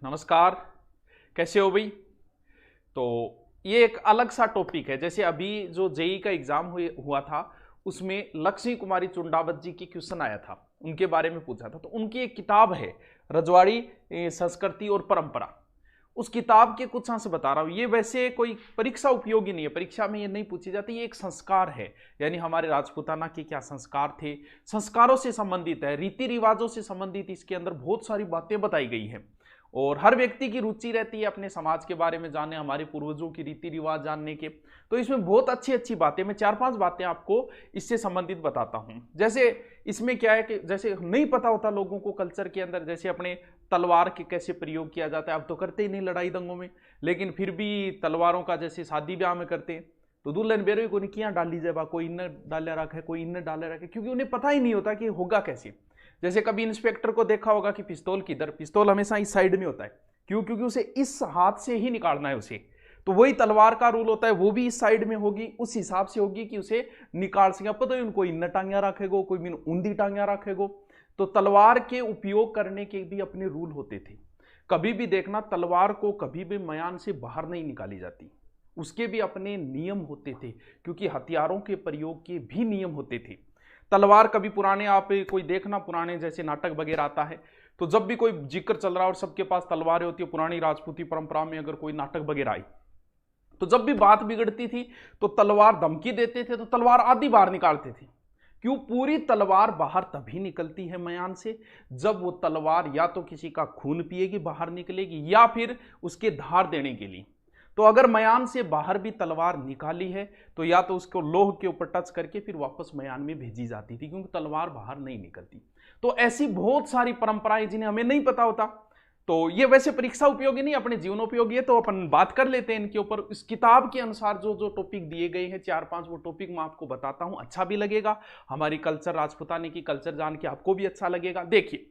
नमस्कार। कैसे हो भाई? तो ये एक अलग सा टॉपिक है। जैसे अभी जो जेई का एग्जाम हुआ था, उसमें लक्ष्मी कुमारी चुंडावत जी की क्वेश्चन आया था, उनके बारे में पूछा था। तो उनकी एक किताब है रजवाड़ी संस्कृति और परंपरा। उस किताब के कुछ अंश बता रहा हूं। ये वैसे कोई परीक्षा उपयोगी नहीं है, परीक्षा में ये नहीं पूछी जाती। ये एक संस्कार है, यानी हमारे राजपूताना के क्या संस्कार थे, संस्कारों से संबंधित है, रीति रिवाजों से संबंधित इसके अंदर बहुत सारी बातें बताई गई हैं। और हर व्यक्ति की रुचि रहती है अपने समाज के बारे में जानने, हमारे पूर्वजों की रीति रिवाज जानने के। तो इसमें बहुत अच्छी अच्छी बातें, मैं 4-5 बातें आपको इससे संबंधित बताता हूं। जैसे इसमें क्या है कि जैसे नहीं पता होता लोगों को कल्चर के अंदर, जैसे अपने तलवार के कैसे प्रयोग किया जाता है। अब तो करते ही नहीं लड़ाई दंगों में, लेकिन फिर भी तलवारों का जैसे शादी ब्याह में करते हैं, तो दुल्हन बेरो को किया डाली जाए, कोई इन डाले रखा है, कोई इन डाले रखा है, क्योंकि उन्हें पता ही नहीं होता कि होगा कैसे। जैसे कभी इंस्पेक्टर को देखा होगा कि पिस्तौल किधर, पिस्तौल हमेशा इस साइड में होता है। क्यों? क्योंकि उसे इस हाथ से ही निकालना है उसे। तो वही तलवार का रूल होता है, वो भी इस साइड में होगी, उस हिसाब से होगी कि उसे निकाल सके। पता है उनको इन टांगिया रखेगो, कोई बिन ऊंधी टांगिया रखेगो। तो तलवार के उपयोग करने के भी अपने रूल होते थे। कभी भी देखना, तलवार को कभी भी मयान से बाहर नहीं निकाली जाती, उसके भी अपने नियम होते थे, क्योंकि हथियारों के प्रयोग के भी नियम होते थे। तलवार कभी पुराने, आप कोई देखना पुराने जैसे नाटक वगैरह आता है, तो जब भी कोई जिक्र चल रहा है और सबके पास तलवारें होती है, पुरानी राजपूती परंपरा में अगर कोई नाटक वगैरह आई, तो जब भी बात बिगड़ती थी तो तलवार धमकी देते थे, तो तलवार आधी बाहर निकालते थे। क्यों? पूरी तलवार बाहर तभी निकलती है मयान से जब वो तलवार या तो किसी का खून पिएगी, बाहर निकलेगी, या फिर उसके धार देने के लिए। तो अगर मयान से बाहर भी तलवार निकाली है तो या तो उसको लोह के ऊपर टच करके फिर वापस मयान में भेजी जाती थी, क्योंकि तलवार बाहर नहीं निकलती। तो ऐसी बहुत सारी परंपराएं जिन्हें हमें नहीं पता होता। तो ये वैसे परीक्षा उपयोगी नहीं, अपने जीवनोपयोगी है, तो अपन बात कर लेते हैं इनके ऊपर। इस किताब के अनुसार जो जो टॉपिक दिए गए हैं 4-5, वो टॉपिक मैं आपको बताता हूं। अच्छा भी लगेगा, हमारी कल्चर, राजपूताने की कल्चर जान के आपको भी अच्छा लगेगा। देखिए,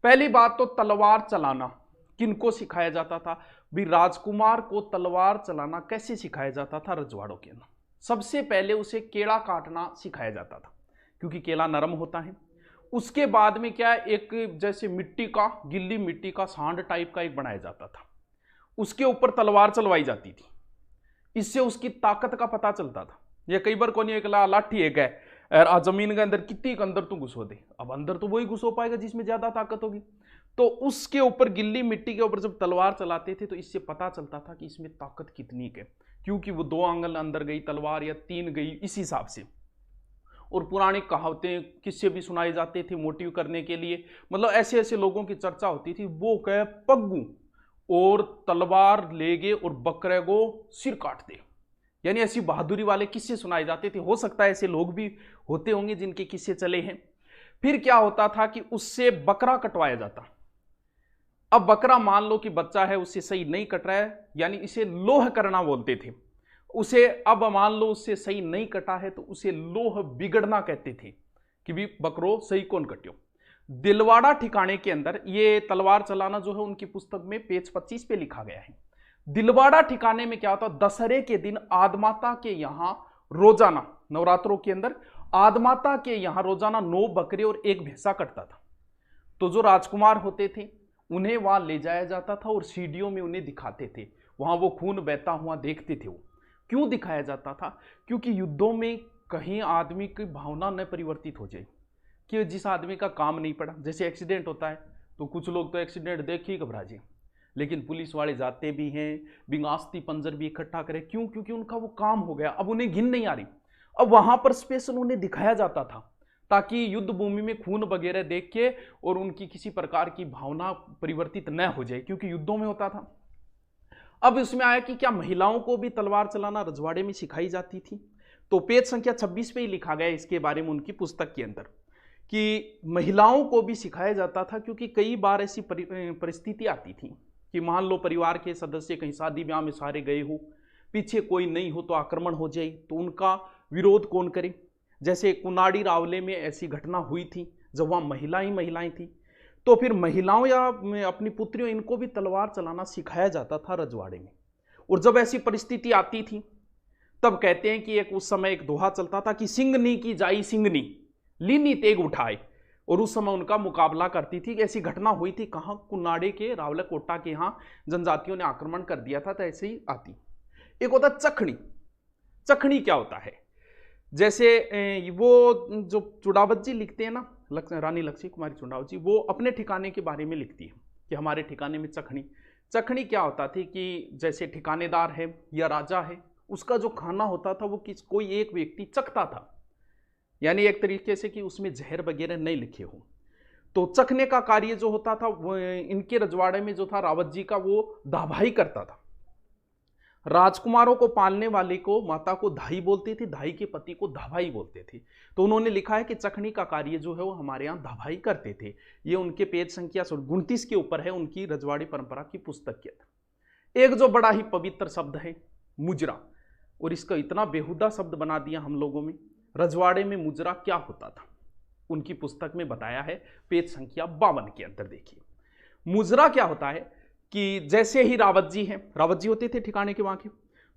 पहली बात तो तलवार चलाना किनको सिखाया जाता था भी? राजकुमार को तलवार चलाना कैसे सिखाया जाता था रजवाड़ों के अंदर? सबसे पहले उसे केला काटना सिखाया जाता था, क्योंकि केला नरम होता है। उसके बाद में क्या है, एक जैसे मिट्टी का, गिल्ली मिट्टी का सांड टाइप का एक बनाया जाता था, उसके ऊपर तलवार चलवाई जाती थी। इससे उसकी ताकत का पता चलता था। ये कई बार कोई एक लाठी एक है और जमीन के अंदर कितनी के अंदर तू घुसो दे, अब अंदर तो वही घुसो पाएगा जिसमें ज्यादा ताकत होगी। तो उसके ऊपर, गिल्ली मिट्टी के ऊपर जब तलवार चलाते थे तो इससे पता चलता था कि इसमें ताकत कितनी है, क्योंकि वो 2 आंगल अंदर गई तलवार या 3 गई, इस हिसाब से। और पुरानी कहावतें, किस्से भी सुनाए जाते थे मोटिव करने के लिए। मतलब ऐसे ऐसे लोगों की चर्चा होती थी, वो कहे पग्गू और तलवार ले गए और बकरे को सिर काट दे, यानी ऐसी बहादुरी वाले किस्से सुनाए जाते थे। हो सकता है ऐसे लोग भी होते होंगे जिनके किस्से चले हैं। फिर क्या होता था कि उससे बकरा कटवाया जाता। अब बकरा मान लो कि बच्चा है, उससे सही नहीं कट रहा है, यानी इसे लोह करना बोलते थे उसे। अब मान लो उससे सही नहीं कटा है तो उसे लोह बिगड़ना कहते थे, कि भी बकरो सही कौन कट्यो। दिलवाड़ा ठिकाने के अंदर ये तलवार चलाना जो है उनकी पुस्तक में पेज 25 पे लिखा गया है। दिलवाड़ा ठिकाने में क्या होता, दशहरे के दिन आदमाता के यहां रोजाना, नवरात्रों के अंदर आदमाता के यहां रोजाना 9 बकरे और 1 भैंसा कटता था। तो जो राजकुमार होते थे उन्हें वहां ले जाया जाता था और सीढ़ियों में उन्हें दिखाते थे, वहां वो खून बहता हुआ देखते थे। वो क्यों दिखाया जाता था? क्योंकि युद्धों में कहीं आदमी की भावना न परिवर्तित हो जाए, कि जिस आदमी का काम नहीं पड़ा, जैसे एक्सीडेंट होता है तो कुछ लोग तो एक्सीडेंट देख ही घबरा जाए, लेकिन पुलिस वाले जाते भी हैं, बिंगास्ती पंजर भी इकट्ठा करें। क्यों? क्योंकि उनका वो काम हो गया, अब उन्हें घिन नहीं आ रही। अब वहां पर स्पेशल उन्हें दिखाया जाता था, ताकि युद्ध भूमि में खून वगैरह देख के और उनकी किसी प्रकार की भावना परिवर्तित न हो जाए, क्योंकि युद्धों में होता था। अब इसमें आया कि क्या महिलाओं को भी तलवार चलाना रजवाड़े में सिखाई जाती थी? तो पेज संख्या 26 पे ही लिखा गया इसके बारे में उनकी पुस्तक के अंदर, कि महिलाओं को भी सिखाया जाता था। क्योंकि कई बार ऐसी परिस्थिति आती थी कि मान लो परिवार के सदस्य कहीं शादी ब्याह में सारे गए हो, पीछे कोई नहीं हो तो आक्रमण हो जाए, तो उनका विरोध कौन करे। जैसे कुनाड़ी रावले में ऐसी घटना हुई थी, जब वहां महिलाएं थी, तो फिर महिलाओं या अपनी पुत्रियों, इनको भी तलवार चलाना सिखाया जाता था रजवाड़े में। और जब ऐसी परिस्थिति आती थी तब कहते हैं कि एक उस समय एक दोहा चलता था कि सिंगनी की जाई सिंगनी, लीनी तेग उठाए। और उस समय उनका मुकाबला करती थी। ऐसी घटना हुई थी कहाँ, कुन्नाडे के रावलकोटा के यहाँ जनजातियों ने आक्रमण कर दिया था, तो ऐसे ही आती। एक होता चखनी। चखनी क्या होता है, जैसे वो जो चुड़ावत जी लिखते हैं ना, रानी लक्ष्मी कुमारी चुड़ावत जी, वो अपने ठिकाने के बारे में लिखती है कि हमारे ठिकाने में चखनी। चखनी क्या होता थी कि जैसे ठिकानेदार है या राजा है, उसका जो खाना होता था वो कोई एक व्यक्ति चखता था, यानी एक तरीके से कि उसमें जहर वगैरह नहीं लिखे हो। तो चखने का कार्य जो होता था वो इनके रजवाड़े में जो था रावत जी का, वो दाभाई करता था। राजकुमारों को पालने वाले को माता को धाई बोलती थी, धाई के पति को धाभाई बोलते थे। तो उन्होंने लिखा है कि चखनी का कार्य जो है वो हमारे यहाँ धाभाई करते थे। ये उनके पेज संख्या 29 के ऊपर है, उनकी रजवाड़ी परंपरा की पुस्तक के अंदर। एक जो बड़ा ही पवित्र शब्द है मुजरा, और इसका इतना बेहुदा शब्द बना दिया हम लोगों में। रजवाड़े में मुजरा क्या होता था, उनकी पुस्तक में बताया है, पेज संख्या 52 के अंदर देखिए। मुजरा क्या होता है कि जैसे ही रावत जी हैं, रावत जी होते थे ठिकाने के वहां के,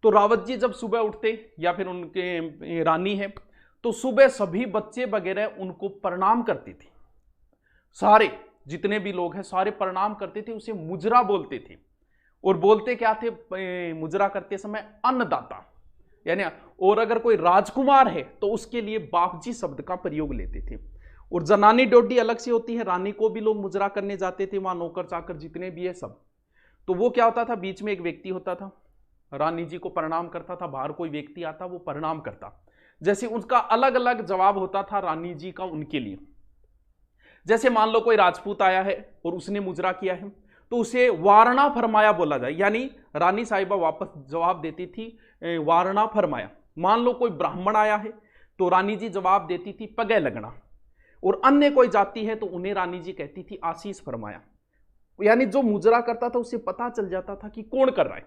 तो रावत जी जब सुबह उठते या फिर उनके रानी है, तो सुबह सभी बच्चे वगैरह उनको प्रणाम करते थे। सारे जितने भी लोग हैं सारे प्रणाम करते थे, उसे मुजरा बोलते थे। और बोलते क्या थे मुजरा करते समय, अन्नदाता, यानी और अगर कोई राजकुमार है तो उसके लिए बापजी शब्द का प्रयोग लेते थे। और जनानी डोडी अलग से होती है, रानी को भी लोग मुजरा करने जाते थे, वहां नौकर चाकर जितने भी है सब। तो वो क्या होता था, बीच में एक व्यक्ति होता था, रानी जी को प्रणाम करता था, बाहर कोई व्यक्ति आता वो प्रणाम करता। जैसे उसका अलग अलग जवाब होता था रानी जी का उनके लिए। जैसे मान लो कोई राजपूत आया है और उसने मुजरा किया है, तो उसे वारणा फरमाया बोला जाए, यानी रानी साहिबा वापस जवाब देती थी वारणा फरमाया। मान लो कोई ब्राह्मण आया है तो रानी जी जवाब देती थी पगे लगना, और अन्य कोई जाति है तो उन्हें रानी जी कहती थी आशीष फरमाया। यानी जो मुजरा करता था उसे पता चल जाता था कि कौन कर रहा है।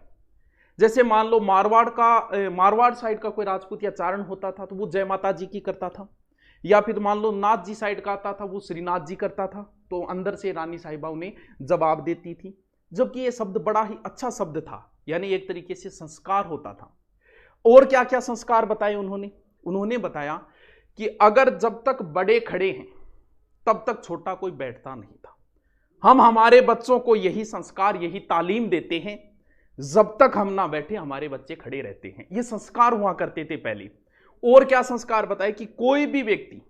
जैसे मान लो मारवाड़ साइड का कोई राजपूत या चारण होता था तो वो जय माता जी की करता था, या फिर मान लो नाथ जी साइड का आता था वो श्रीनाथ जी करता था, तो अंदर से रानी साहिबा उन्हें जवाब देती थी। जबकि ये शब्द बड़ा ही अच्छा शब्द था, यानी एक तरीके से संस्कार होता था। और क्या क्या संस्कार बताए उन्होंने बताया कि अगर जब तक बड़े खड़े हैं तब तक छोटा कोई बैठता नहीं था। हम हमारे बच्चों को यही संस्कार, यही तालीम देते हैं, जब तक हम ना बैठे हमारे बच्चे खड़े रहते हैं। ये संस्कार हुआ करते थे पहले। और क्या संस्कार बताए कि कोई भी व्यक्ति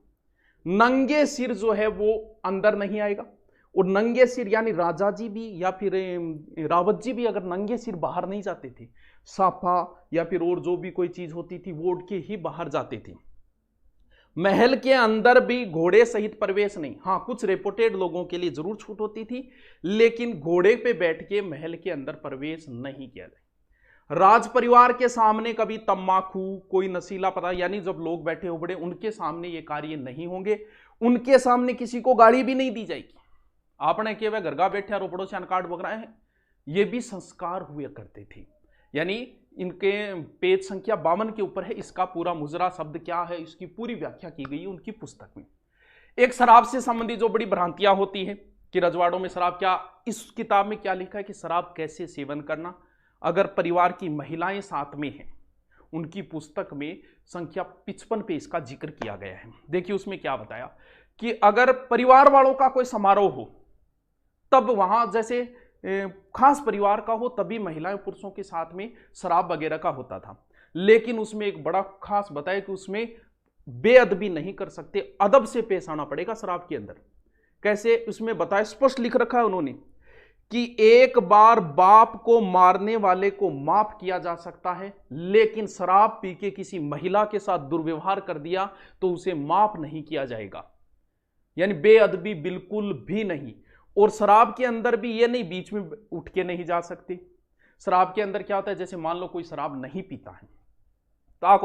नंगे सिर जो है वो अंदर नहीं आएगा, और नंगे सिर यानी राजा जी भी या फिर रावत जी भी अगर नंगे सिर बाहर नहीं जाते थे, साफा या फिर और जो भी कोई चीज होती थी वो उठ के ही बाहर जाते थे। महल के अंदर भी घोड़े सहित प्रवेश नहीं। हाँ, कुछ रिपोर्टेड लोगों के लिए जरूर छूट होती थी, लेकिन घोड़े पे बैठ के महल के अंदर प्रवेश नहीं किया जाए। राज परिवार के सामने कभी तम्बाकू, कोई नशीला पदार्थ, यानी जब लोग बैठे हो बड़े उनके सामने ये कार्य नहीं होंगे। उनके सामने किसी को गाड़ी भी नहीं दी जाएगी। आपने के वह घरगा बैठे रोपड़ों से अनकाट बक रहे हैं, ये भी संस्कार हुए करते थे। यानी इनके पेज संख्या 52 के ऊपर है, इसका पूरा मुजरा शब्द क्या है इसकी पूरी व्याख्या की गई है उनकी पुस्तक में। एक शराब से संबंधित जो बड़ी भ्रांतियां होती है कि रजवाड़ों में शराब, क्या इस किताब में क्या लिखा है कि शराब कैसे सेवन करना, अगर परिवार की महिलाएं साथ में हैं, उनकी पुस्तक में संख्या 55 पे इसका जिक्र किया गया है। देखिए उसमें क्या बताया कि अगर परिवार वालों का कोई समारोह हो तब वहां जैसे खास परिवार का हो तभी महिलाएं पुरुषों के साथ में शराब वगैरह का होता था। लेकिन उसमें एक बड़ा खास बताया कि उसमें बेअदबी नहीं कर सकते, अदब से पेश आना पड़ेगा शराब के अंदर। कैसे उसमें बताया, स्पष्ट लिख रखा है उन्होंने कि एक बार बाप को मारने वाले को माफ किया जा सकता है, लेकिन शराब पी के किसी महिला के साथ दुर्व्यवहार कर दिया तो उसे माफ नहीं किया जाएगा। यानी बेअदबी बिल्कुल भी नहीं। और शराब के अंदर भी ये नहीं बीच में उठ के नहीं जा सकती। शराब के अंदर क्या होता है, जैसे मान लो कोई शराब नहीं पीता है तो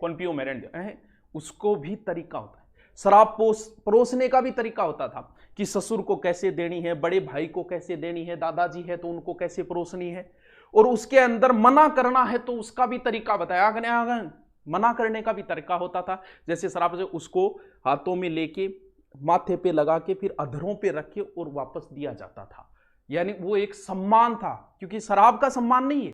कौन पियो मेरे, उसको भी तरीका होता है। शराब परोसने का भी तरीका होता था कि ससुर को कैसे देनी है, बड़े भाई को कैसे देनी है, दादाजी है तो उनको कैसे परोसनी है, और उसके अंदर मना करना है तो उसका भी तरीका बताया। मना करने का भी तरीका होता था। जैसे शराब से उसको हाथों में लेके माथे पे लगा के फिर अधरों पे रख के और वापस दिया जाता था। यानी वो एक सम्मान था, क्योंकि शराब का सम्मान नहीं है,